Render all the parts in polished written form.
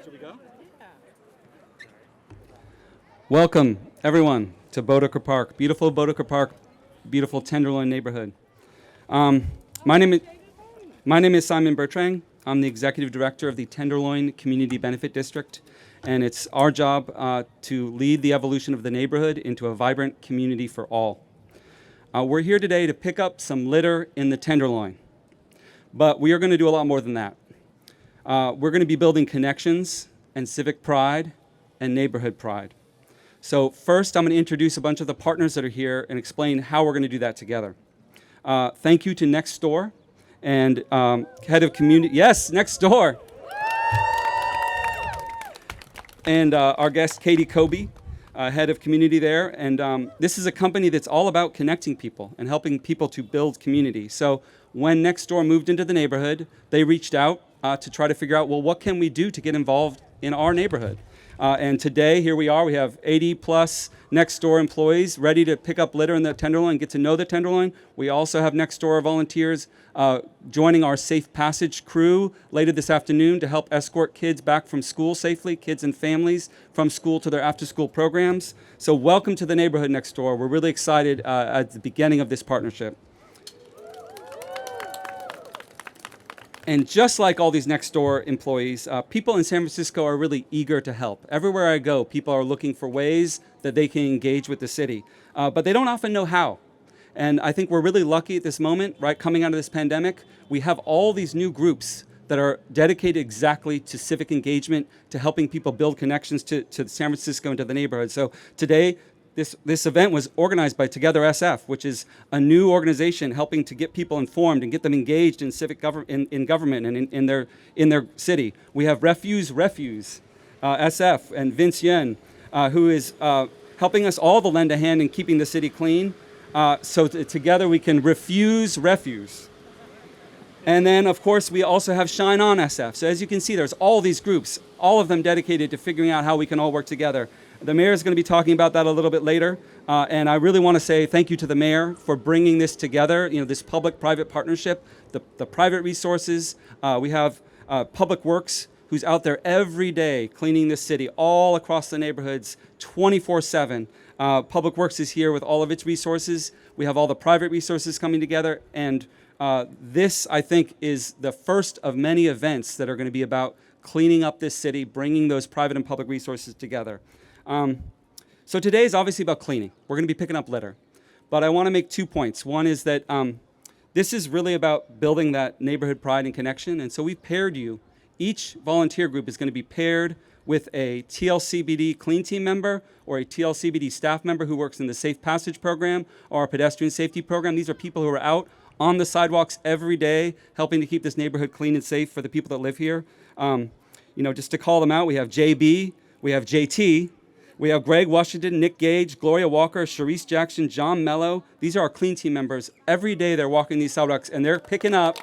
Should we go? Yeah. Welcome, everyone, to Bodeker Park. Beautiful Bodeker Park, beautiful Tenderloin Neighborhood. Um, my name is Simon Bertrand. I'm the executive director of the Tenderloin Community Benefit District, and it's our job to lead the evolution of the neighborhood into a vibrant community for all. We're here today to pick up some litter in the Tenderloin, but we are going to do a lot more than that. We're going to be building connections and civic pride and neighborhood pride. So first, I'm going to introduce a bunch of the partners that are here and explain how we're going to do that together. Thank you to Nextdoor and head of community. Yes, Nextdoor. And our guest, Katie Kobe, head of community there. And this is a company that's all about connecting people and helping people to build community. So when Nextdoor moved into the neighborhood, they reached out to try to figure out, well, what can we do to get involved in our neighborhood? And today, here we are. We have 80 plus Nextdoor employees ready to pick up litter in the Tenderloin, get to know the Tenderloin. We also have Nextdoor volunteers joining our Safe Passage crew later this afternoon to help escort kids back from school safely, kids and families from school to their after-school programs. So welcome to the neighborhood Nextdoor. We're really excited at the beginning of this partnership. And just like all these Nextdoor employees, people in San Francisco are really eager to help. Everywhere I go, people are looking for ways that they can engage with the city, but they don't often know how. And I think we're really lucky at this moment, right, coming out of this pandemic, we have all these new groups that are dedicated exactly to civic engagement, to helping people build connections to San Francisco and to the neighborhood. So today, this event was organized by Together SF, which is a new organization helping to get people informed and get them engaged in civic in government and in their city. We have Refuse SF and Vince Yen, who is helping us all to lend a hand in keeping the city clean. So together we can refuse refuse. And then, of course, we also have Shine On SF. So as you can see, there's all these groups, all of them dedicated to figuring out how we can all work together. The mayor is going to be talking about that a little bit later. And I really want to say thank you to the mayor for bringing this together, this public-private partnership, the private resources. We have Public Works, who's out there every day cleaning this city all across the neighborhoods 24/7. Public Works is here with all of its resources. We have all the private resources coming together. And this, I think, is the first of many events that are going to be about cleaning up this city, bringing those private and public resources together. So today is obviously about cleaning. We're going to be picking up litter. But I want to make 2 points. One is that this is really about building that neighborhood pride and connection. And so we've paired you. Each volunteer group is going to be paired with a TLCBD Clean Team member or a TLCBD staff member who works in the Safe Passage program or a pedestrian safety program. These are people who are out on the sidewalks every day helping to keep this neighborhood clean and safe for the people that live here. Just to call them out, we have JB, we have JT, we have Greg Washington, Nick Gage, Gloria Walker, Sharice Jackson, John Mello. These are our Clean Team members. Every day they're walking these sidewalks and they're picking up.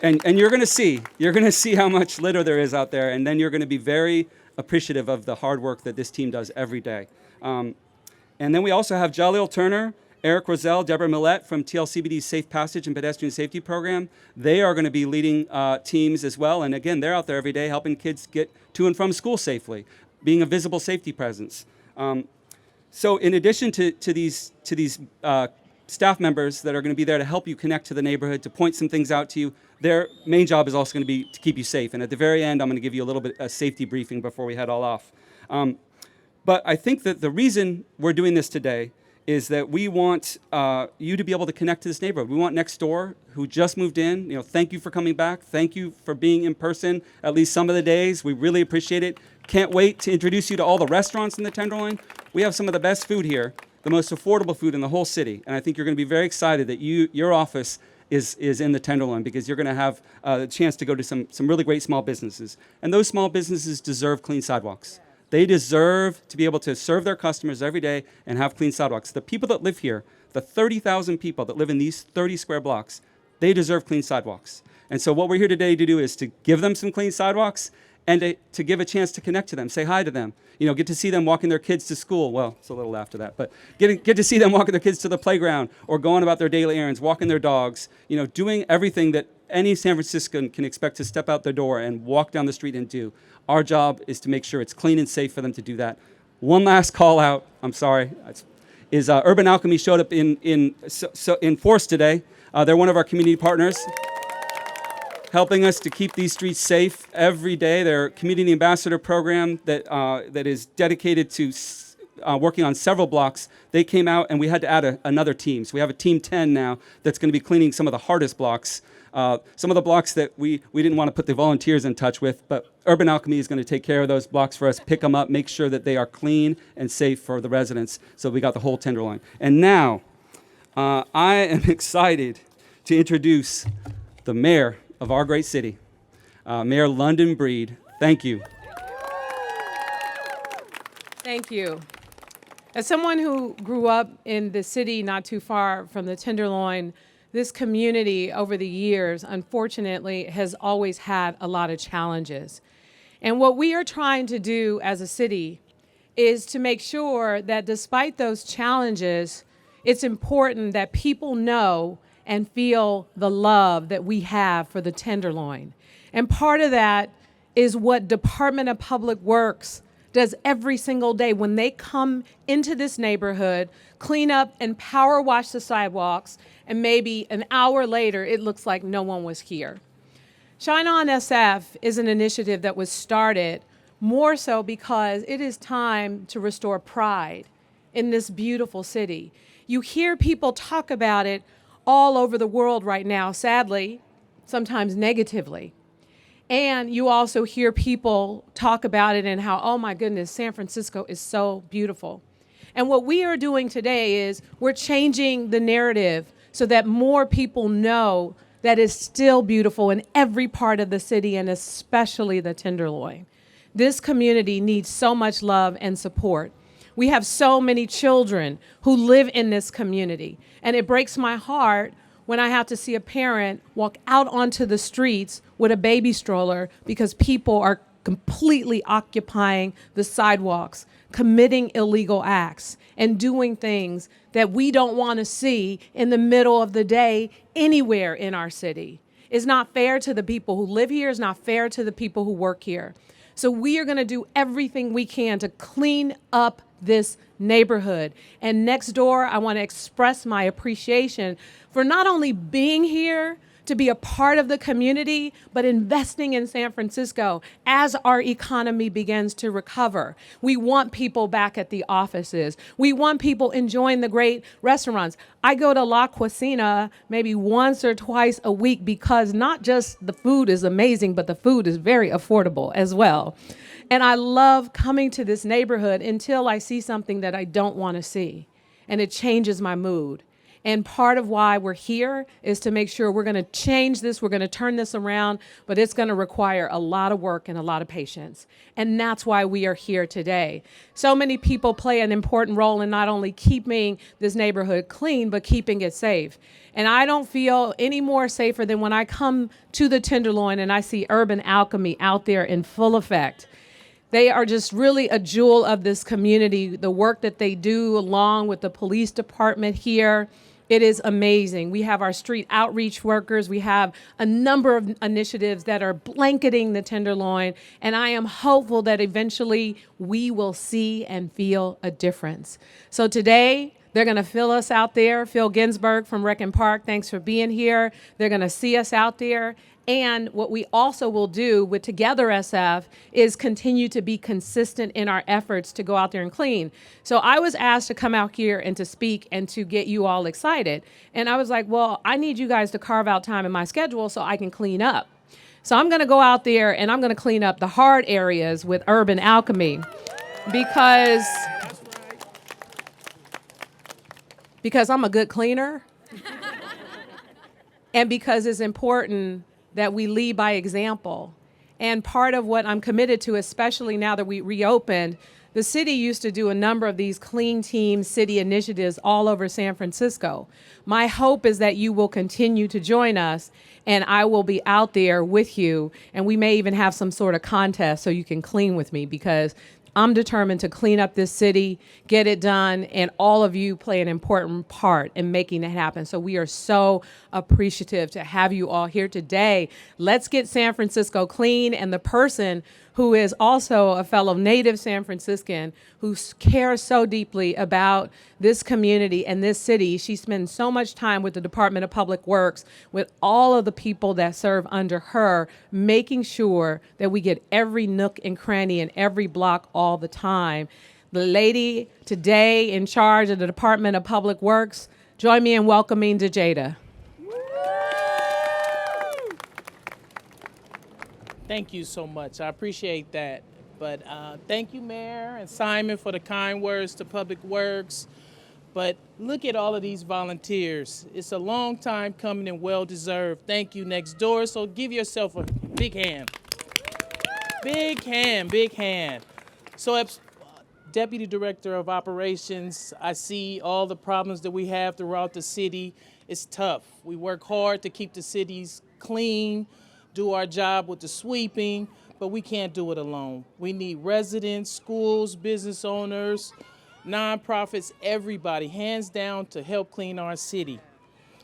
And you're going to see how much litter there is out there, and then you're going to be very appreciative of the hard work that this team does every day. And then we also have Jaleel Turner, Eric Roselle, Deborah Millette from TLCBD's Safe Passage and Pedestrian Safety Program. They are going to be leading teams as well. And again, they're out there every day helping kids get to and from school safely, being a visible safety presence. So in addition to these staff members that are going to be there to help you connect to the neighborhood, to point some things out to you, their main job is also going to be to keep you safe. And at the very end, I'm going to give you a little bit of safety briefing before we head all off. But I think that the reason we're doing this today is that we want you to be able to connect to this neighborhood. We want Nextdoor, who just moved in, thank you for coming back. Thank you for being in person at least some of the days. We really appreciate it. Can't wait to introduce you to all the restaurants in the Tenderloin. We have some of the best food here, the most affordable food in the whole city. And I think you're going to be very excited that your office is in the Tenderloin because you're going to have a chance to go to some really great small businesses. And those small businesses deserve clean sidewalks. They deserve to be able to serve their customers every day and have clean sidewalks. The people that live here, the 30,000 people that live in these 30 square blocks, they deserve clean sidewalks. And so what we're here today to do is to give them some clean sidewalks and to give a chance to connect to them, say hi to them, get to see them walking their kids to school. Well, it's a little after that, but get to see them walking their kids to the playground or going about their daily errands, walking their dogs, doing everything that any San Franciscan can expect to step out their door and walk down the street and do. Our job is to make sure it's clean and safe for them to do that. One last call out, I'm sorry, is Urban Alchemy showed up in force today. They're one of our community partners, helping us to keep these streets safe every day. They're a community ambassador program that is dedicated to working on several blocks. They came out and we had to add another team. So we have a team 10 now that's going to be cleaning some of the hardest blocks. Some of the blocks that we didn't want to put the volunteers in touch with, but Urban Alchemy is going to take care of those blocks for us, pick them up, make sure that they are clean and safe for the residents. So we got the whole Tenderloin. And now, I am excited to introduce the mayor of our great city, Mayor London Breed. Thank you. Thank you. As someone who grew up in the city not too far from the Tenderloin, this community over the years, unfortunately, has always had a lot of challenges. And what we are trying to do as a city is to make sure that despite those challenges, it's important that people know and feel the love that we have for the Tenderloin. And part of that is what Department of Public Works does every single day when they come into this neighborhood, clean up and power wash the sidewalks, and maybe an hour later, it looks like no one was here. Shine On SF is an initiative that was started more so because it is time to restore pride in this beautiful city. You hear people talk about it all over the world right now, sadly, sometimes negatively. And you also hear people talk about it and how, oh my goodness, San Francisco is so beautiful. And what we are doing today is we're changing the narrative so that more people know that it's still beautiful in every part of the city and especially the Tenderloin. This community needs so much love and support. We have so many children who live in this community, and it breaks my heart when I have to see a parent walk out onto the streets with a baby stroller because people are completely occupying the sidewalks, committing illegal acts, and doing things that we don't want to see in the middle of the day anywhere in our city. It's not fair to the people who live here. It's not fair to the people who work here. So we are going to do everything we can to clean up this neighborhood. And Nextdoor, I want to express my appreciation for not only being here to be a part of the community, but investing in San Francisco as our economy begins to recover. We want people back at the offices. We want people enjoying the great restaurants. I go to La Cuisina maybe once or twice a week because not just the food is amazing, but the food is very affordable as well. And I love coming to this neighborhood until I see something that I don't want to see, and it changes my mood. And part of why we're here is to make sure we're going to change this, we're going to turn this around, but it's going to require a lot of work and a lot of patience. And that's why we are here today. So many people play an important role in not only keeping this neighborhood clean, but keeping it safe. And I don't feel any more safer than when I come to the Tenderloin and I see Urban Alchemy out there in full effect. They are just really a jewel of this community. The work that they do along with the police department here, it is amazing. We have our street outreach workers. We have a number of initiatives that are blanketing the Tenderloin, and I am hopeful that eventually we will see and feel a difference. So today, they're going to fill us out there. Phil Ginsberg from Rec and Park, thanks for being here. They're going to see us out there. And what we also will do with Together SF is continue to be consistent in our efforts to go out there and clean. So I was asked to come out here and to speak and to get you all excited. And I was like, well, I need you guys to carve out time in my schedule so I can clean up. So I'm going to go out there and I'm going to clean up the hard areas with Urban Alchemy because I'm a good cleaner and because it's important that we lead by example. And part of what I'm committed to, especially now that we reopened, the city used to do a number of these clean team city initiatives all over San Francisco. My hope is that you will continue to join us and I will be out there with you, and we may even have some sort of contest so you can clean with me because I'm determined to clean up this city, get it done, and all of you play an important part in making it happen. So we are so appreciative to have you all here today. Let's get San Francisco clean, and the person who is also a fellow native San Franciscan who cares so deeply about this community and this city. She spends so much time with the Department of Public Works, with all of the people that serve under her, making sure that we get every nook and cranny and every block all the time. The lady today in charge of the Department of Public Works, join me in welcoming Jada. Thank you so much. I appreciate that. But thank you, Mayor and Simon, for the kind words to Public Works. But look at all of these volunteers. It's a long time coming and well-deserved. Thank you, Nextdoor. So give yourself a big hand. Big hand, big hand. So as Deputy Director of Operations, I see all the problems that we have throughout the city. It's tough. We work hard to keep the cities clean, do our job with the sweeping, but we can't do it alone. We need residents, schools, business owners, nonprofits, everybody, hands down, to help clean our city.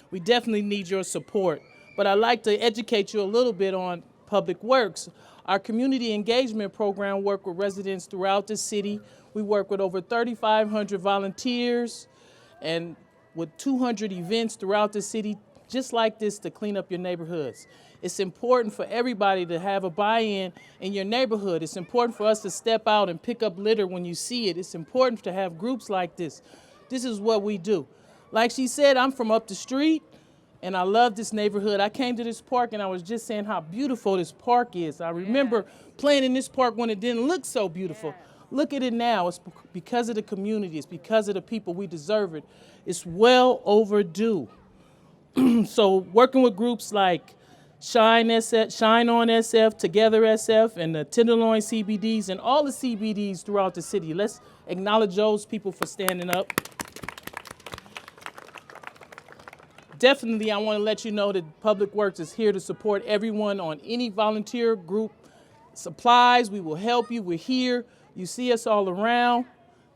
We definitely need your support, but I'd like to educate you a little bit on Public Works. Our community engagement program works with residents throughout the city. We work with over 3,500 volunteers and with 200 events throughout the city, just like this, to clean up your neighborhoods. It's important for everybody to have a buy-in in your neighborhood. It's important for us to step out and pick up litter when you see it. It's important to have groups like this. This is what we do. Like she said, I'm from up the street, and I love this neighborhood. I came to this park, and I was just saying how beautiful this park is. I remember playing in this park when it didn't look so beautiful. Look at it now. It's because of the community. It's because of the people. We deserve it. It's well overdue. So working with groups like Shine On SF, Together SF, and the Tenderloin CBDs, and all the CBDs throughout the city. Let's acknowledge those people for standing up. Definitely, I want to let you know that Public Works is here to support everyone on any volunteer group supplies. We will help you. We're here. You see us all around.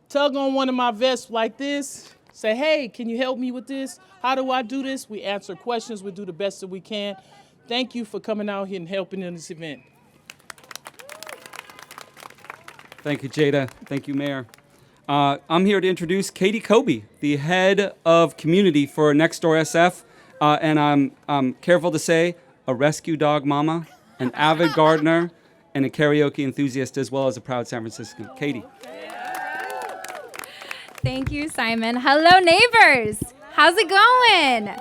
Tug on one of my vests like this. Say, hey, can you help me with this? How do I do this? We answer questions. We do the best that we can. Thank you for coming out here and helping in this event. Thank you, Jada. Thank you, Mayor. I'm here to introduce Katie Kobe, the head of community for Nextdoor SF. And I'm careful to say, a rescue dog mama, an avid gardener, and a karaoke enthusiast, as well as a proud San Franciscan. Katie. Thank you, Simon. Hello, neighbors. How's it going?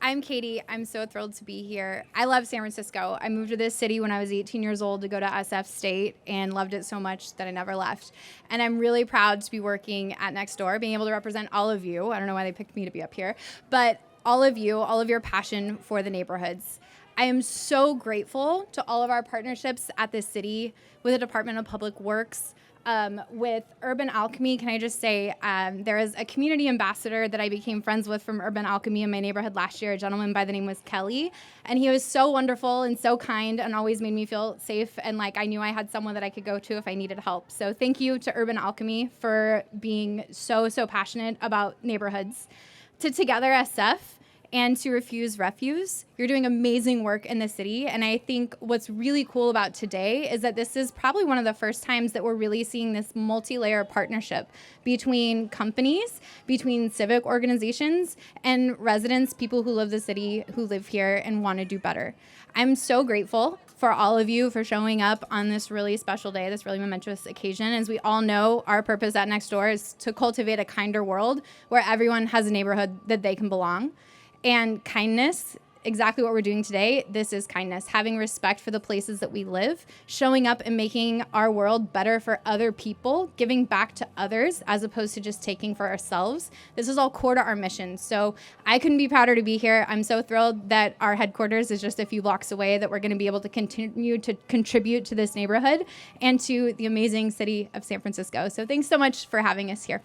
I'm Katie. I'm so thrilled to be here. I love San Francisco. I moved to this city when I was 18 years old to go to SF State and loved it so much that I never left. And I'm really proud to be working at Nextdoor, being able to represent all of you. I don't know why they picked me to be up here, but all of you, all of your passion for the neighborhoods. I am so grateful to all of our partnerships at this city with the Department of Public Works, with Urban Alchemy. Can I just say, there is a community ambassador that I became friends with from Urban Alchemy in my neighborhood last year. A gentleman by the name was Kelly, and he was so wonderful and so kind and always made me feel safe and like I knew I had someone that I could go to if I needed help. So thank you to Urban Alchemy for being so passionate about neighborhoods. To Together SF, and to Refuse Refuse. You're doing amazing work in the city, and I think what's really cool about today is that this is probably one of the first times that we're really seeing this multi-layer partnership between companies, between civic organizations, and residents, people who live the city, who live here and want to do better. I'm so grateful for all of you for showing up on this really special day, this really momentous occasion. As we all know, our purpose at Nextdoor is to cultivate a kinder world where everyone has a neighborhood that they can belong. And kindness, exactly what we're doing today, this is kindness. Having respect for the places that we live, showing up and making our world better for other people, giving back to others as opposed to just taking for ourselves. This is all core to our mission. So I couldn't be prouder to be here. I'm so thrilled that our headquarters is just a few blocks away, that we're going to be able to continue to contribute to this neighborhood and to the amazing city of San Francisco. So thanks so much for having us here.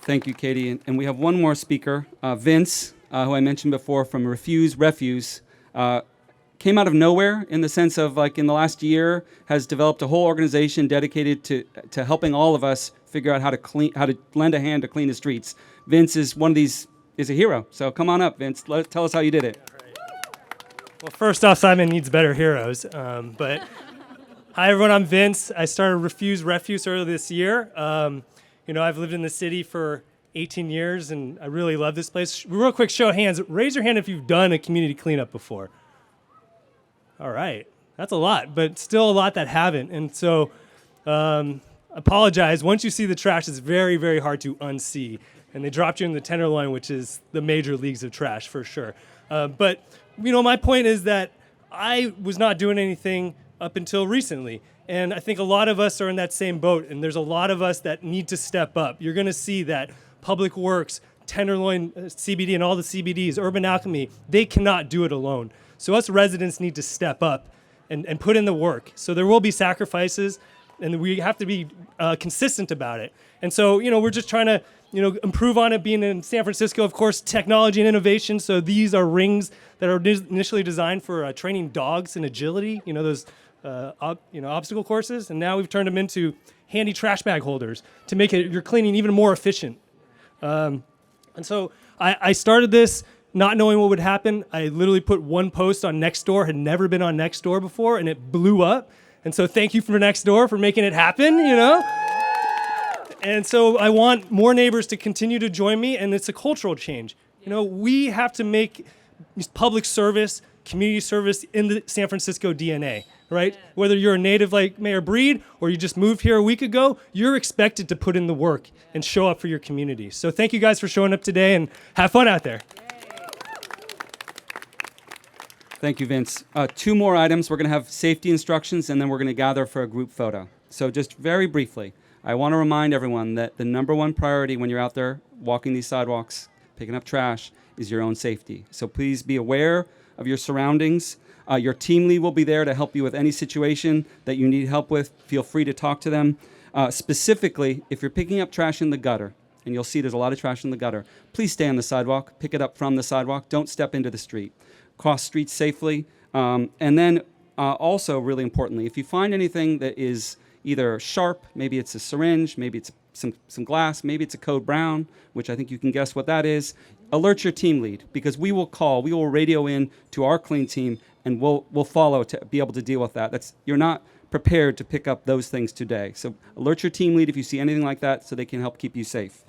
Thank you, Katie. And we have one more speaker, Vince, who I mentioned before, from Refuse Refuse. came out of nowhere in the sense of like in the last year has developed a whole organization dedicated to helping all of us figure out how to lend a hand to clean the streets. Vince is one of these, is a hero. So come on up, Vince. Tell us how you did it. Well, first off, Simon needs better heroes. But hi, everyone. I'm Vince. I started Refuse earlier this year. I've lived in the city for 18 years, and I really love this place. Real quick show of hands. Raise your hand if you've done a community cleanup before. All right. That's a lot, but still a lot that haven't. And so apologize. Once you see the trash, it's very, very hard to unsee. And they dropped you in the Tenderloin, which is the major leagues of trash for sure. But my point is that I was not doing anything up until recently. And I think a lot of us are in that same boat, and there's a lot of us that need to step up. You're going to see that Public Works, Tenderloin CBD, and all the CBDs, Urban Alchemy, they cannot do it alone. So us residents need to step up and put in the work. So there will be sacrifices, and we have to be consistent about it. And so, we're just trying to, improve on it. Being in San Francisco, of course, technology and innovation. So these are rings that are initially designed for training dogs in agility, those obstacle courses. And now we've turned them into handy trash bag holders to make your cleaning even more efficient. And so I started this not knowing what would happen. I literally put one post on Nextdoor, had never been on Nextdoor before, and it blew up. And so thank you for Nextdoor for making it happen, And so I want more neighbors to continue to join me, and it's a cultural change. We have to make public service, community service in the San Francisco DNA, right? Yeah. Whether you're a native like Mayor Breed or you just moved here a week ago, you're expected to put in the work and show up for your community. So thank you guys for showing up today, and have fun out there. Thank you, Vince. 2 more items. We're going to have safety instructions, and then we're going to gather for a group photo. So just very briefly, I want to remind everyone that the number one priority when you're out there walking these sidewalks, picking up trash, is your own safety. So please be aware of your surroundings. Your team lead will be there to help you with any situation that you need help with. Feel free to talk to them. Specifically, if you're picking up trash in the gutter, and you'll see there's a lot of trash in the gutter, please stay on the sidewalk, pick it up from the sidewalk, don't step into the street. Cross streets safely. And then also, really importantly, if you find anything that is either sharp, maybe it's a syringe, maybe it's some glass, maybe it's a code brown, which I think you can guess what that is, alert your team lead, because we will radio in to our clean team, and we'll follow to be able to deal with that. You're not prepared to pick up those things today. So alert your team lead if you see anything like that so they can help keep you safe.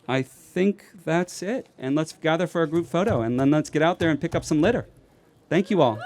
I think that's it. And let's gather for a group photo, and then let's get out there and pick up some litter. Thank you all.